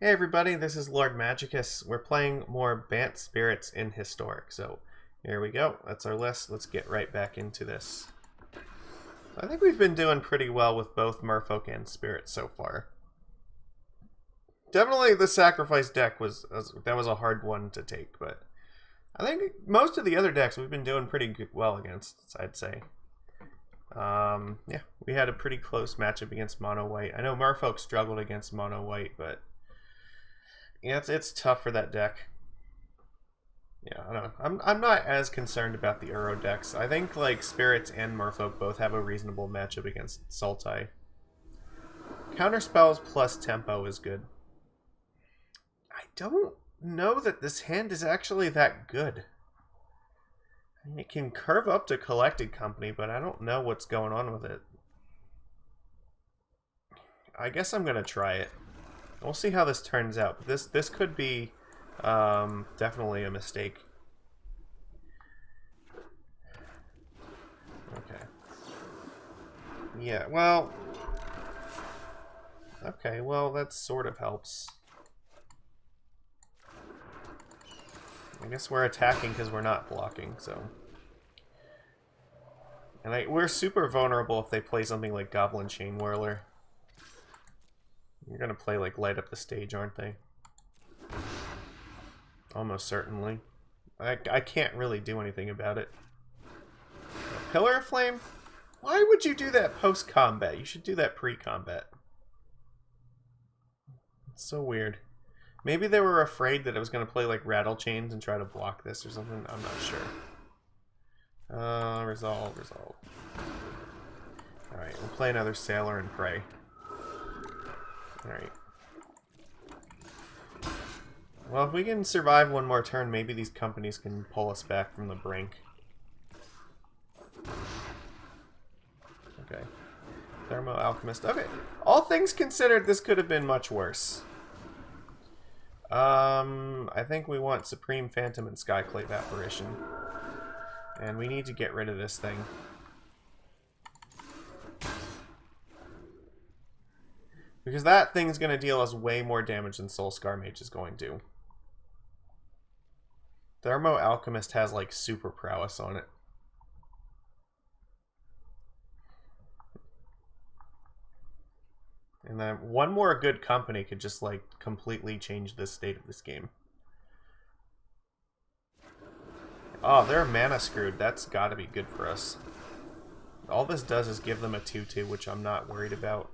Hey everybody, this is Lord Magicus. We're playing more Bant Spirits in Historic. So here we go. That's our list. Let's get right back into this. I think we've been doing pretty well with both Merfolk and Spirits so far. Definitely the Sacrifice deck was a hard one to take, but I think most of the other decks we've been doing pretty well against, I'd say. Yeah, we had a pretty close matchup against Mono White. I know Merfolk struggled against Mono White, but yeah, it's tough for that deck. Yeah, I don't know. I'm not as concerned about the Uro decks. I think like Spirits and Merfolk both have a reasonable matchup against Sultai. Counterspells plus tempo is good. I don't know that this hand is actually that good. I mean, it can curve up to Collected Company, but I don't know what's going on with it. I guess I'm gonna try it. We'll see how this turns out. But this could be definitely a mistake. Okay. Yeah, well... Okay, well, that sort of helps. I guess we're attacking because we're not blocking, so... And we're super vulnerable if they play something like Goblin Chain Whirler. You're gonna play like Light Up the Stage, aren't they? Almost certainly. I can't really do anything about it. Pillar of Flame? Why would you do that post-combat? You should do that pre-combat. It's so weird. Maybe they were afraid that I was gonna play like Rattlechains and try to block this or something. I'm not sure. Resolve. Alright, we'll play another Sailor and pray. Alright. Well, if we can survive one more turn, maybe these companies can pull us back from the brink. Okay. Thermo Alchemist. Okay. All things considered, this could have been much worse. I think we want Supreme Phantom and Skyclave Apparition. And we need to get rid of this thing. Because that thing's going to deal us way more damage than Soulscar Mage is going to. Thermo Alchemist has, like, super prowess on it. And then one more good company could just, like, completely change the state of this game. Oh, they're mana screwed. That's got to be good for us. All this does is give them a 2-2, which I'm not worried about.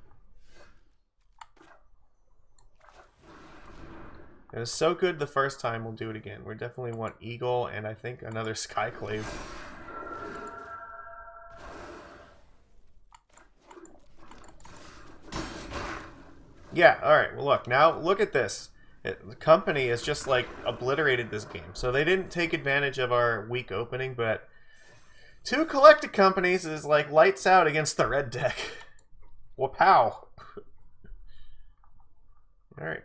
It was so good the first time, we'll do it again. We definitely want Eagle and I think another Skyclave. Yeah, alright, well look, now look at this. The company has just like obliterated this game. So they didn't take advantage of our weak opening, but 2 Collected Companies is like lights out against the red deck. Wapow. Alright.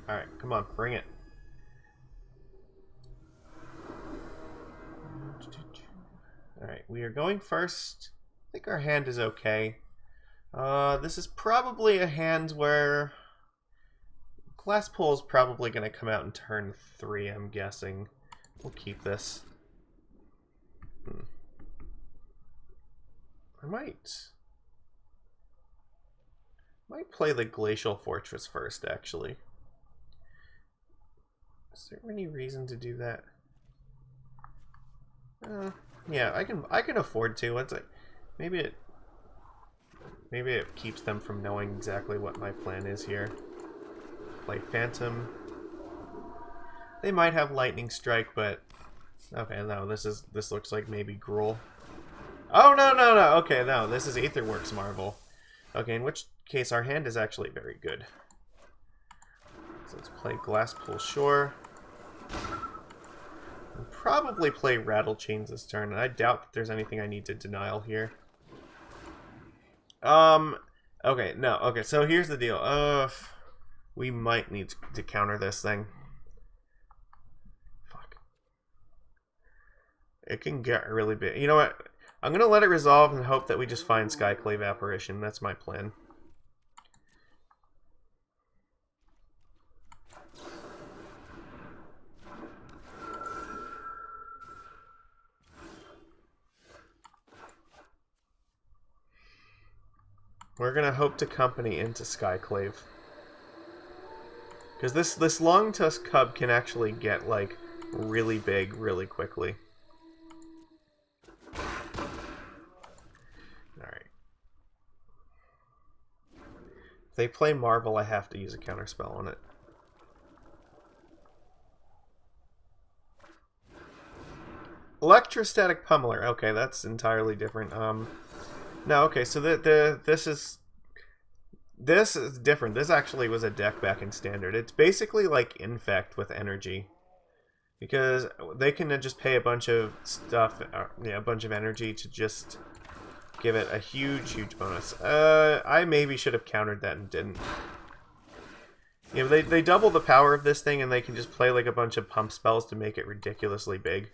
Alright, come on, bring it. Alright, we are going first. I think our hand is okay. This is probably a hand where Glasspool is probably going to come out in turn 3, I'm guessing. We'll keep this. I might play the Glacial Fortress first, actually. Is there any reason to do that? Yeah, I can afford to. It's like maybe it keeps them from knowing exactly what my plan is here. Play Phantom. They might have Lightning Strike, but okay, no, this looks like maybe Gruul. Oh no. Okay, no, this is Aetherworks Marvel. Okay, in which case our hand is actually very good. So let's play Glasspool Shore. I'll probably play Rattlechains this turn, and I doubt that there's anything I need to denial here. Okay, no, okay, so here's the deal. We might need to counter this thing. Fuck. It can get really big. You know what? I'm going to let it resolve and hope that we just find Skyclave Apparition. That's my plan. We're going to hope to company into Skyclave. Because this long tusk cub can actually get, like, really big really quickly. Alright. If they play Marvel, I have to use a counterspell on it. Electrostatic Pummeler. Okay, that's entirely different. No, okay, so this is different. This actually was a deck back in Standard. It's basically like Infect with energy. Because they can just pay a bunch of stuff, yeah, a bunch of energy to just give it a huge bonus. I maybe should have countered that and didn't. You know, they double the power of this thing and they can just play like a bunch of pump spells to make it ridiculously big.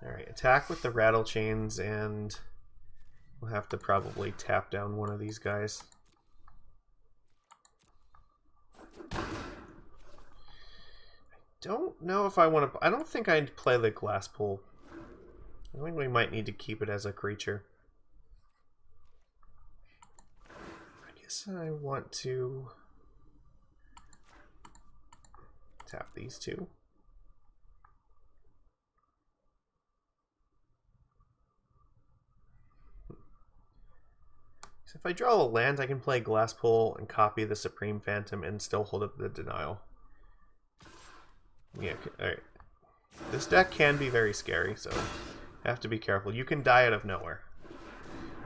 Alright, attack with the Rattlechains, and we'll have to probably tap down one of these guys. I don't know if I want to... I don't think I'd play the Glasspool. I think we might need to keep it as a creature. I guess I want to tap these two. So if I draw a land, I can play Glasspool and copy the Supreme Phantom and still hold up the Denial. Yeah, alright. This deck can be very scary, so have to be careful. You can die out of nowhere.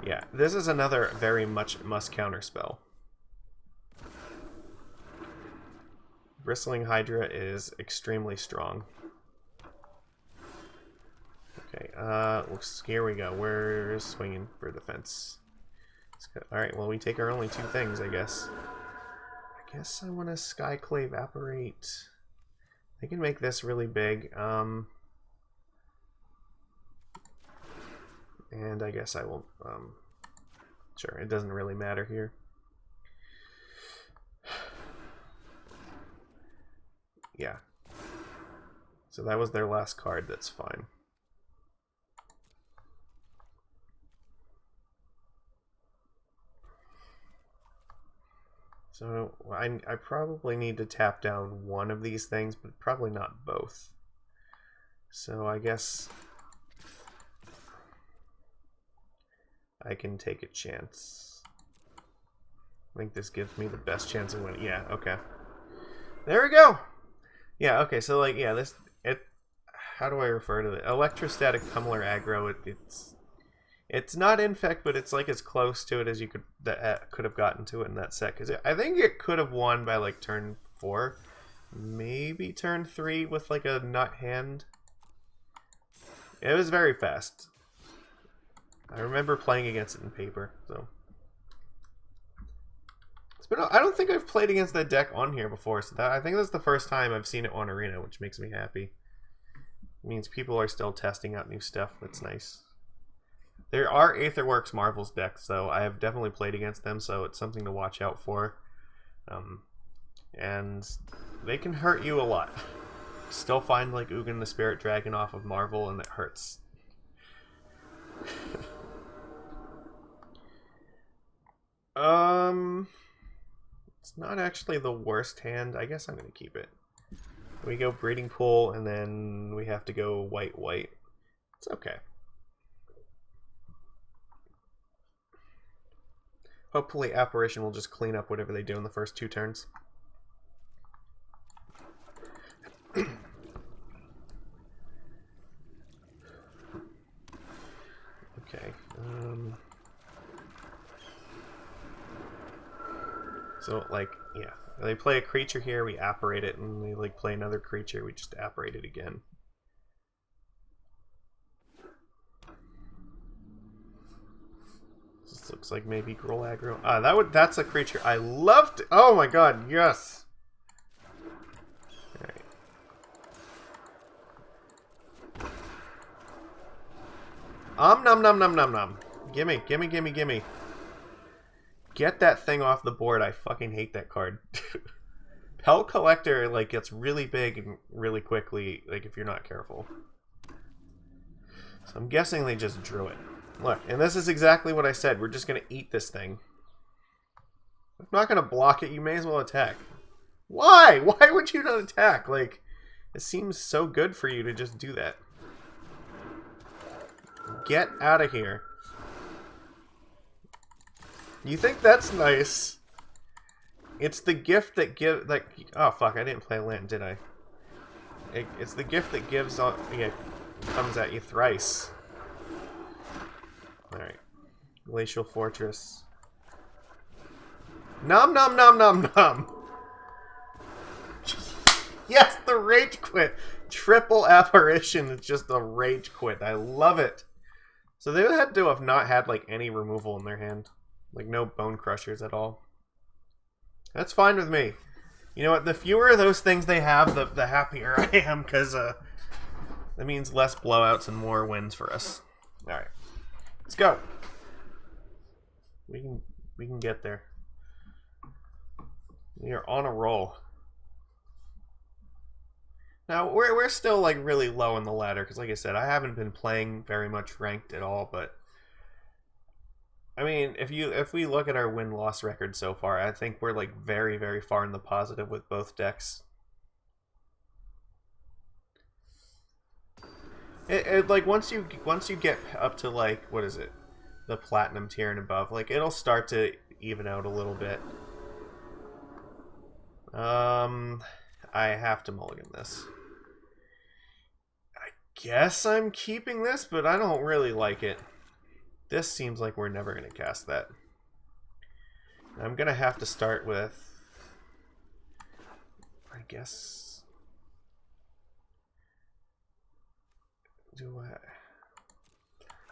Yeah, this is another very much must-counter spell. Bristling Hydra is extremely strong. Okay, here we go. We're swinging for the fence. Alright, well, we take our only two things, I guess. I guess I want to Skyclave Apparate. They can make this really big. And I guess I will... sure, it doesn't really matter here. Yeah. So that was their last card, that's fine. So I probably need to tap down one of these things, but probably not both. So I guess I can take a chance. I think this gives me the best chance of winning. Yeah, okay. There we go! Yeah, okay, so like, yeah, how do I refer to it? Electrostatic Pummeler aggro, it's not Infect, but it's like as close to it as you could have gotten to it in that set. Because I think it could have won by like turn 4, maybe turn 3 with like a nut hand. It was very fast. I remember playing against it in paper. So it's been. I don't think I've played against that deck on here before. So I think that's the first time I've seen it on Arena, which makes me happy. It means people are still testing out new stuff. That's nice. There are Aetherworks Marvels decks, though. I have definitely played against them, so it's something to watch out for. And they can hurt you a lot. Still find, like, Ugin the Spirit Dragon off of Marvel, and it hurts. It's not actually the worst hand. I guess I'm going to keep it. We go Breeding Pool, and then we have to go white. It's okay. Hopefully Apparition will just clean up whatever they do in the first 2 turns. Okay. So, like, yeah. They play a creature here, we apparate it, and they, like, play another creature, we just apparate it again. This looks like maybe Growl aggro. That's a creature I loved. Oh my god, yes. Alright. Nom nom nom nom nom. Gimme, gimme, gimme, gimme. Get that thing off the board. I fucking hate that card. Pelt Collector, like, gets really big and really quickly, like, if you're not careful. So I'm guessing they just drew it. Look, and this is exactly what I said. We're just gonna eat this thing. I'm not gonna block it. You may as well attack. Why? Why would you not attack? Like, it seems so good for you to just do that. Get out of here. You think that's nice? It's the gift that gives, like, oh fuck, I didn't play land, did I? It's the gift that gives on, yeah, comes at you thrice. Alright. Glacial Fortress. Nom nom nom nom nom! Yes, the rage quit! Triple apparition is just a rage quit. I love it. So they had to have not had, like, any removal in their hand. Like, no bone crushers at all. That's fine with me. You know what? The fewer of those things they have, the happier I am, because that means less blowouts and more wins for us. Alright. Let's go. We can get there. We are on a roll. Now, we're still, like, really low on the ladder, because, like I said, I haven't been playing very much ranked at all, but I mean, if we look at our win-loss record so far, I think we're, like, very, very far in the positive with both decks. Like, once you get up to, like, what is it? The platinum tier and above, like, it'll start to even out a little bit. I have to mulligan this. I guess I'm keeping this, but I don't really like it. This seems like we're never going to cast that. I'm going to have to start with, I guess,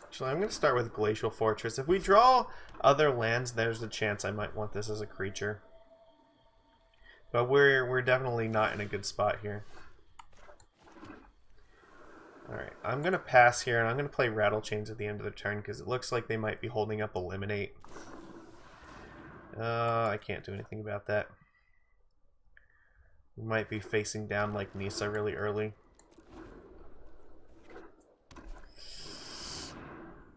actually, I'm going to start with Glacial Fortress. If we draw other lands, there's a chance I might want this as a creature. But we're definitely not in a good spot here. Alright, I'm going to pass here, and I'm going to play Rattlechains at the end of the turn, because it looks like they might be holding up Eliminate. I can't do anything about that. We might be facing down like Nisa really early.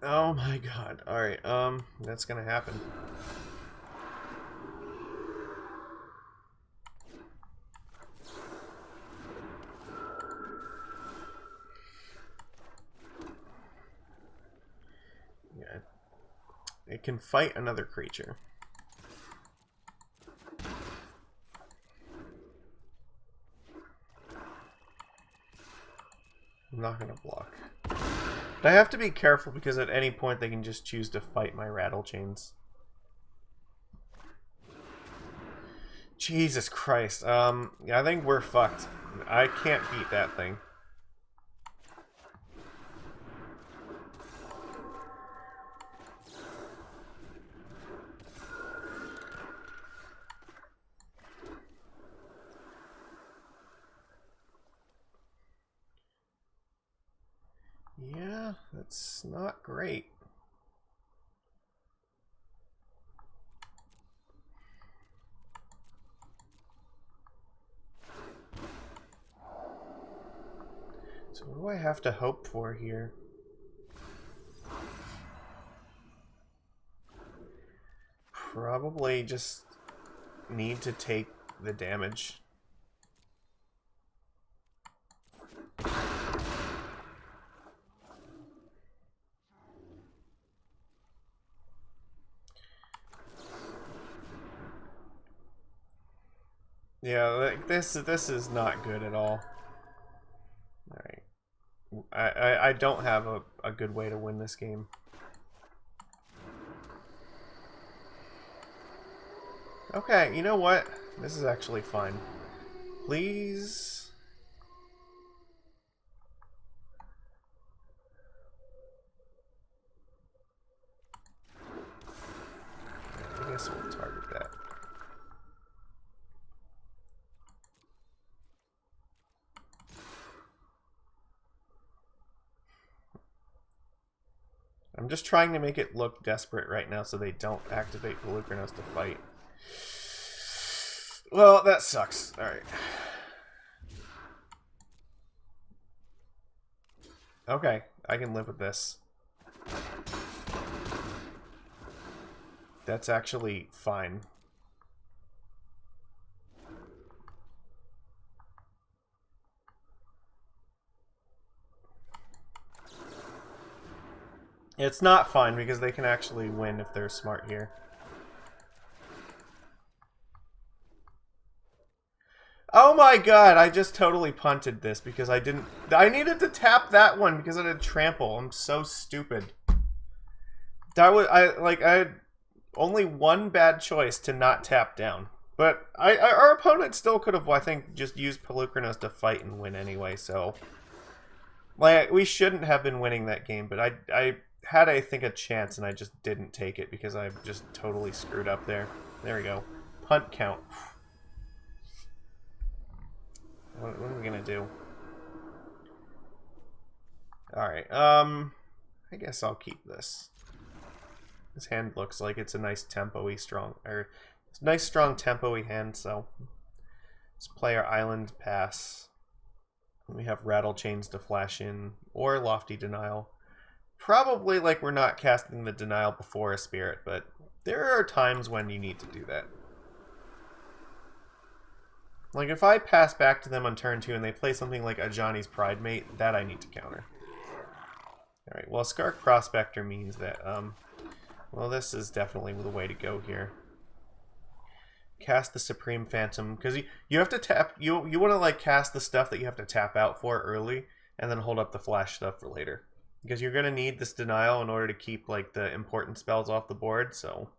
Oh my god. Alright, that's going to happen. It can fight another creature. I'm not going to block. But I have to be careful because at any point they can just choose to fight my Rattlechains. Jesus Christ. Yeah, I think we're fucked. I can't beat that thing. Yeah, that's not great. So what do I have to hope for here? Probably just need to take the damage. Yeah, like this is not good at all. Alright. I don't have a good way to win this game. Okay, you know what? This is actually fine. Please. I guess we'll target that. just trying to make it look desperate right now so they don't activate Pelucranos to fight. Well, that sucks. Alright. Okay, I can live with this. That's actually fine. It's not fine because they can actually win if they're smart here. Oh my god, I just totally punted this because I didn't... I needed to tap that one because it had trample. I'm so stupid. That was... I had only one bad choice to not tap down. But our opponent still could have, I think, just used Pelucranos to fight and win anyway, so... Like, we shouldn't have been winning that game, but I had, I think, a chance, and I just didn't take it because I just totally screwed up there. There we go. Punt count. What are we gonna do? Alright, I guess I'll keep this. This hand looks like it's a nice tempo-y strong, or it's a nice strong tempo-y hand, so let's play our Island Pass. We have Rattlechains to flash in, or Lofty Denial. Probably like we're not casting the Denial before a Spirit, but there are times when you need to do that. Like if I pass back to them on turn 2 and they play something like a Johnny's Pridemate, that I need to counter. Alright, well Skark Prospector means that, well this is definitely the way to go here. Cast the Supreme Phantom, because you have to tap, you want to like cast the stuff that you have to tap out for early, and then hold up the flash stuff for later. Because you're going to need this Denial in order to keep like the important spells off the board, so...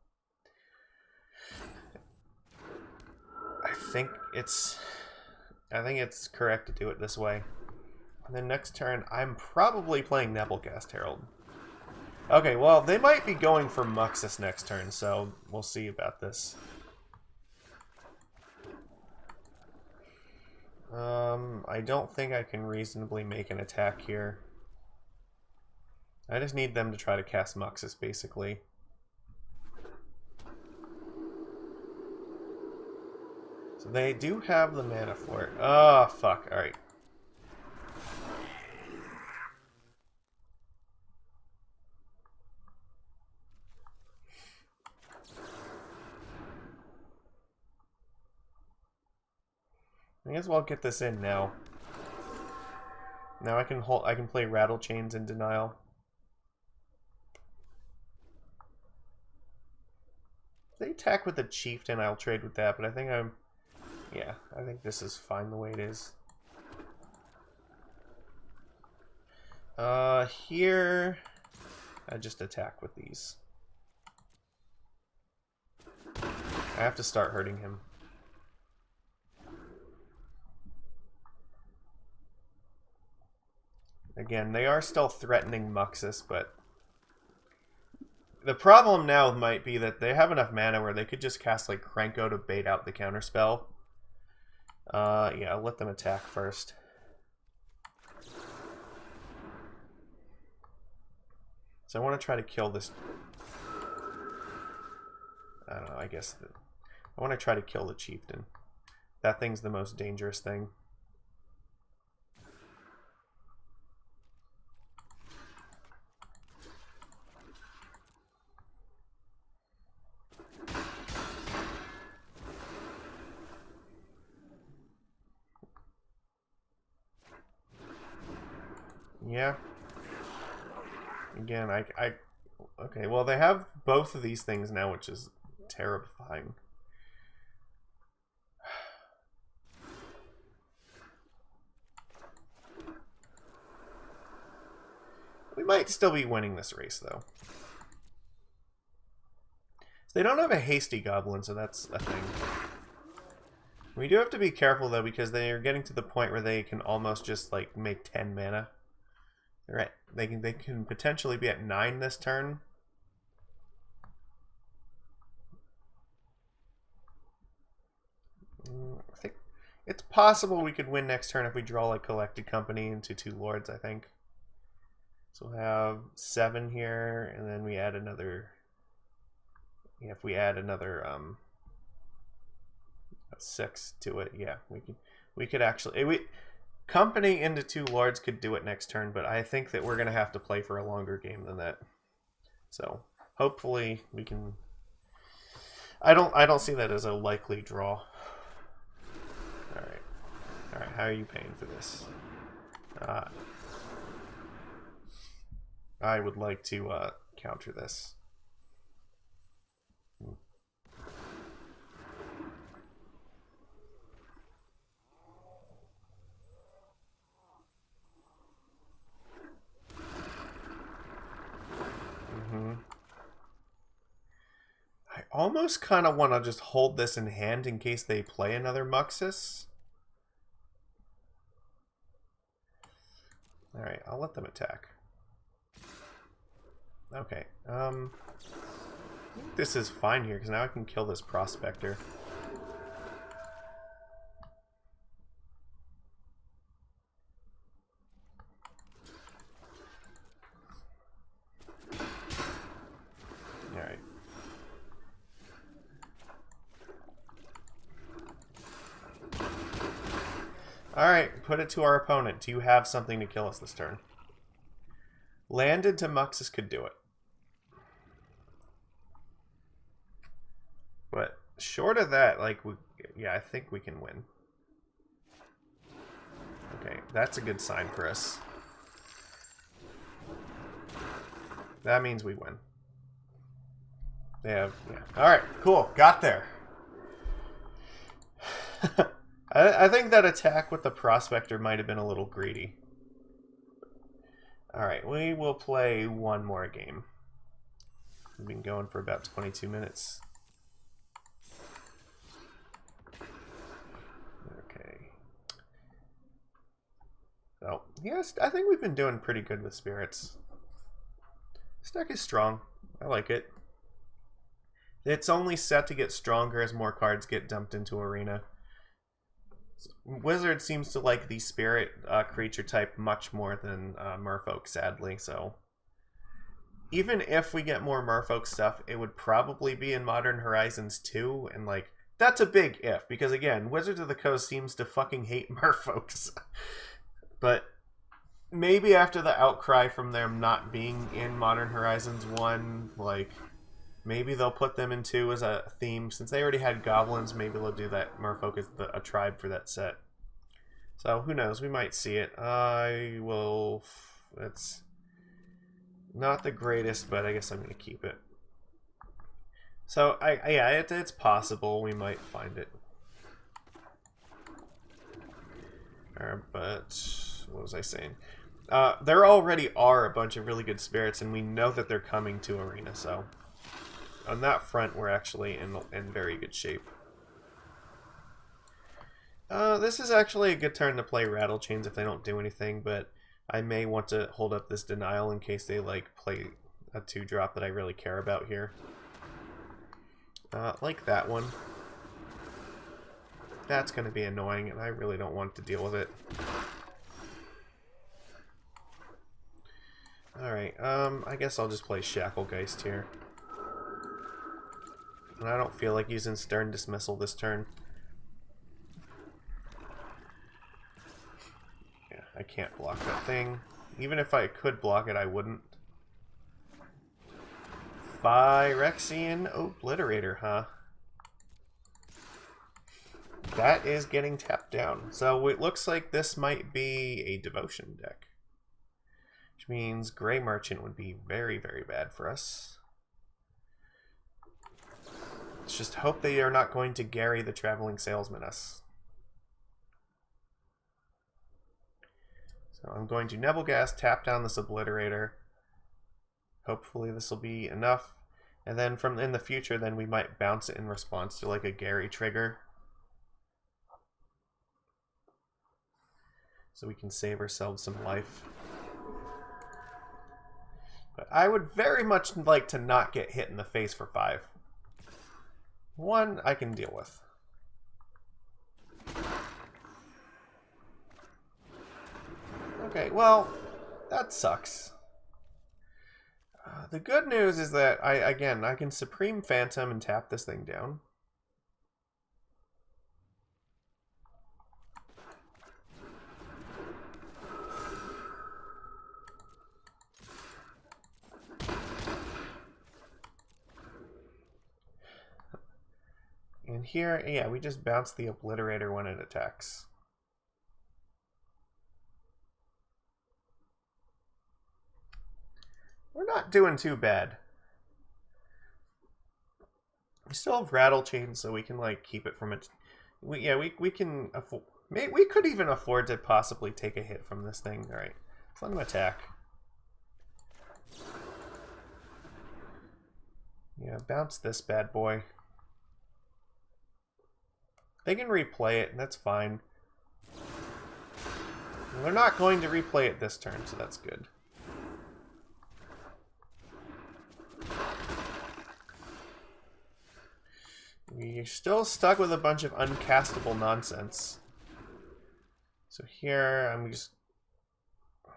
I think it's correct to do it this way. And then next turn, I'm probably playing Nebelgast Herald. Okay, well, they might be going for Muxus next turn, so we'll see about this. I don't think I can reasonably make an attack here. I just need them to try to cast Muxus, basically. So they do have the mana for it. Oh, fuck. Alright. I guess I'll get this in now. Now I can play Rattlechains in Denial. If they attack with the Chieftain, I'll trade with that, but I think yeah, I think this is fine the way it is. Here I just attack with these. I have to start hurting him. Again, they are still threatening Muxus, but the problem now might be that they have enough mana where they could just cast like Krenko to bait out the counterspell. Yeah, I'll let them attack first. So I want to try to kill this. I don't know, I guess I want to try to kill the Chieftain. That thing's the most dangerous thing. Yeah. Again, okay, well they have both of these things now, which is terrifying. We might still be winning this race, though. They don't have a hasty goblin, so that's a thing. We do have to be careful, though, because they are getting to the point where they can almost just, like, make 10 mana. Right, they can potentially be at 9 this turn. I think it's possible we could win next turn if we draw like Collected Company into 2 Lords, I think. So we'll have 7 here, and then we add another. Yeah, if we add another 6 to it, yeah, we could actually company into 2 lords could do it next turn, but I think that we're gonna have to play for a longer game than that. So hopefully we can. I don't see that as a likely draw. All right, how are you paying for this? I would like to counter this. I almost kind of want to just hold this in hand in case they play another Muxus. Alright, I'll let them attack. Okay, I think this is fine here, because now I can kill this Prospector. Alright. Alright, put it to our opponent. Do you have something to kill us this turn? Landed to Muxus could do it. But short of that, like, yeah, I think we can win. Okay, that's a good sign for us. That means we win. Yeah. Alright, cool. Got there. I think that attack with the Prospector might have been a little greedy. Alright, we will play one more game. We've been going for about 22 minutes. Okay. So, yes, I think we've been doing pretty good with spirits. This deck is strong. I like it. It's only set to get stronger as more cards get dumped into Arena. Wizard seems to like the spirit creature type much more than Merfolk, sadly, so even if we get more Merfolk stuff, it would probably be in Modern Horizons 2, and like, that's a big if, because again, Wizards of the Coast seems to fucking hate Merfolks. But maybe after the outcry from them not being in Modern Horizons 1, like, maybe they'll put them in 2 as a theme. Since they already had goblins, maybe they'll do that Merfolk as a tribe for that set. So, who knows? We might see it. I will... It's not the greatest, but I guess I'm going to keep it. So, yeah, it's possible we might find it. But, what was I saying? There already are a bunch of really good spirits, and we know that they're coming to Arena, so... On that front, we're actually in very good shape. This is actually a good turn to play Rattlechains if they don't do anything, but I may want to hold up this Denial in case they like play a 2-drop that I really care about here. Like that one. That's going to be annoying, and I really don't want to deal with it. Alright, I guess I'll just play Shacklegeist here. And I don't feel like using Stern Dismissal this turn. Yeah, I can't block that thing. Even if I could block it, I wouldn't. Phyrexian Obliterator, huh? That is getting tapped down. So it looks like this might be a Devotion deck. Which means Grey Merchant would be very, very bad for us. Let's just hope they are not going to Gary the Traveling Salesman us. So I'm going to Nebelgast, tap down this Obliterator. Hopefully this will be enough. And then from in the future, then we might bounce it in response to like a Gary trigger. So we can save ourselves some life. But I would very much like to not get hit in the face for 5. 1 I can deal with. Okay, well, that sucks. The good news is that I can Supreme Phantom and tap this thing down. And here, yeah, we just bounce the Obliterator when it attacks. We're not doing too bad. We still have Rattlechains, so we can like keep it from it. We can afford. We could even afford to possibly take a hit from this thing. All right, let's let him attack. Yeah, bounce this bad boy. They can replay it, and that's fine. They're not going to replay it this turn, so that's good. We're still stuck with a bunch of uncastable nonsense. So here, I'm just... I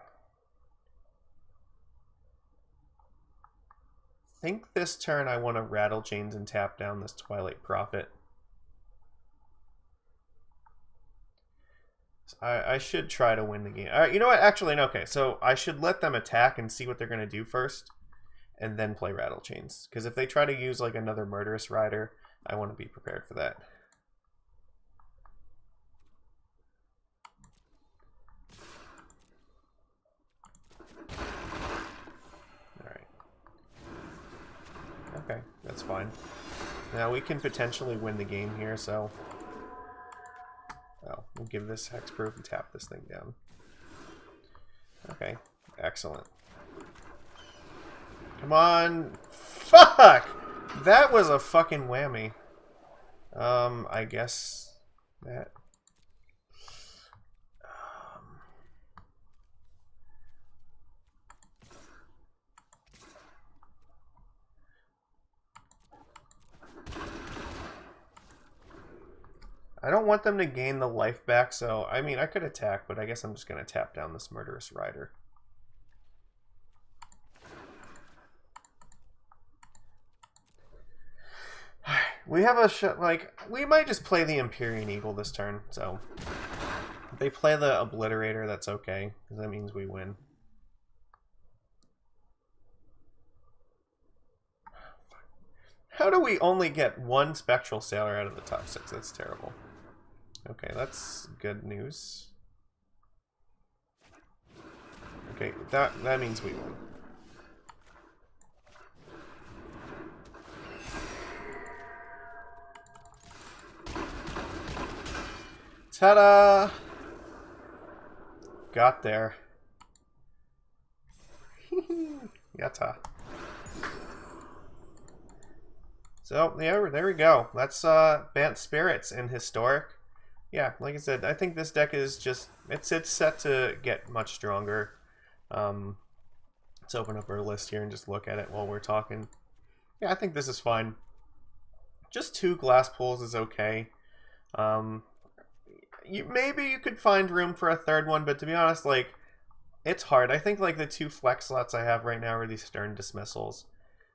think this turn I want to Rattlechains and tap down this Twilight Prophet. I should try to win the game. All right, you know what? Actually, no, okay. So I should let them attack and see what they're going to do first, and then play Rattlechains. Because if they try to use like another Murderous Rider, I want to be prepared for that. All right. Okay, that's fine. Now we can potentially win the game here, so... Well, we'll give this hexproof and tap this thing down. Okay, excellent. Come on! Fuck! That was a fucking whammy. I guess that... I don't want them to gain the life back, so, I mean, I could attack, but I guess I'm just going to tap down this Murderous Rider. We have a like, we might just play the Empyrean Eagle this turn, so... If they play the Obliterator, that's okay, because that means we win. How do we only get one Spectral Sailor out of the top 6? That's terrible. Okay, that's good news. Okay, that means we win. Ta-da! Got there. Yatta. So, yeah, there we go. That's Bant Spirits in Historic. Yeah, like I said, I think this deck is just... It's set to get much stronger. Let's open up our list here and just look at it while we're talking. Yeah, I think this is fine. Just 2 Glasspools is okay. Maybe you could find room for a third one, but to be honest, like, it's hard. I think, like, the 2 flex slots I have right now are these Stern Dismissals.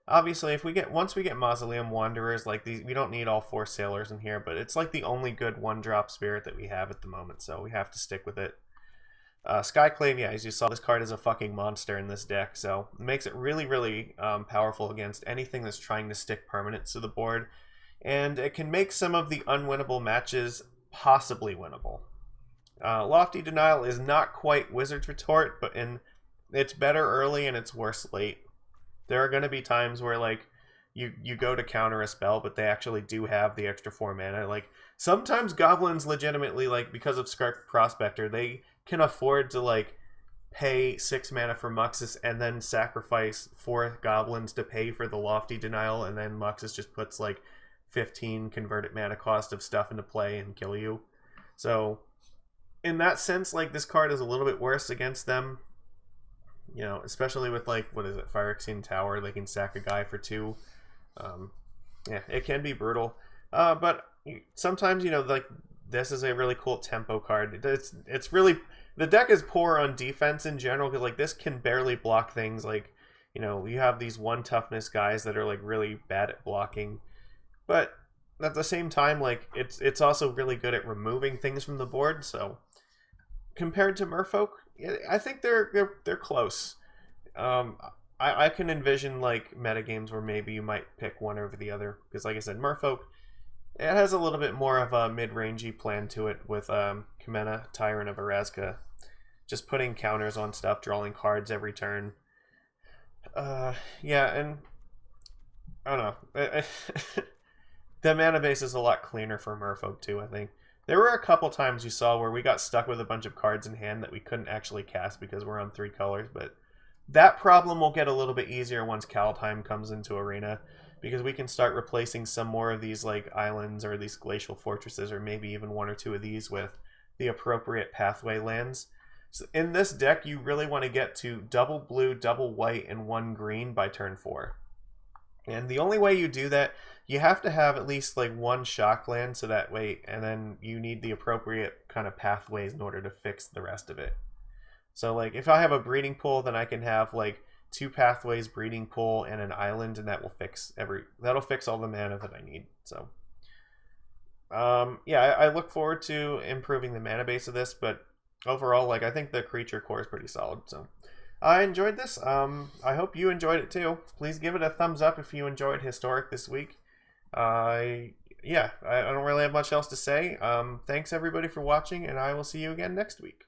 Obviously, if once we get Mausoleum Wanderers, like these, we don't need all 4 Sailors in here, but it's like the only good 1-drop spirit that we have at the moment, so we have to stick with it. Skyclave, yeah, as you saw, this card is a fucking monster in this deck, so it makes it really, really powerful against anything that's trying to stick permanents to the board, and it can make some of the unwinnable matches possibly winnable. Lofty Denial is not quite Wizard's Retort, but it's better early and it's worse late. There are going to be times where, like, you go to counter a spell, but they actually do have the extra 4 mana. Like, sometimes goblins legitimately, like, because of Scarf Prospector, they can afford to, like, pay 6 mana for Muxus and then sacrifice 4 goblins to pay for the Lofty Denial, and then Muxus just puts, like, 15 converted mana cost of stuff into play and kill you. So, in that sense, like, this card is a little bit worse against them. You know, especially with, like, what is it, Phyrexian Tower, they can sack a guy for 2. Yeah, it can be brutal. But sometimes, you know, like, this is a really cool tempo card. It's really... The deck is poor on defense in general, because, like, this can barely block things. Like, you know, you have these 1 toughness guys that are like really bad at blocking, but at the same time, like it's also really good at removing things from the board. So compared to Merfolk, I think they're close. I can envision like metagames where maybe you might pick one over the other, because like I said, Merfolk, it has a little bit more of a mid-rangey plan to it with Kamena, Tyrant of Erazka, just putting counters on stuff, drawing cards every turn. Yeah, and I don't know. The mana base is a lot cleaner for Merfolk too, I think. There were a couple times you saw where we got stuck with a bunch of cards in hand that we couldn't actually cast because we're on 3 colors, but that problem will get a little bit easier once Kaldheim comes into Arena, because we can start replacing some more of these like islands or these glacial fortresses, or maybe even 1 or 2 of these with the appropriate pathway lands. So in this deck, you really want to get to double blue, double white, and 1 green by turn 4. And the only way you do that, you have to have at least like 1 shock land, so that way, and then you need the appropriate kind of pathways in order to fix the rest of it. So like if I have a breeding pool, then I can have like 2 pathways, breeding pool, and an island, and that will fix that'll fix all the mana that I need. So yeah, I look forward to improving the mana base of this, but overall, like I think the creature core is pretty solid. So I enjoyed this. I hope you enjoyed it too. Please give it a thumbs up if you enjoyed Historic this week. Yeah, I don't really have much else to say. Thanks everybody for watching, and I will see you again next week.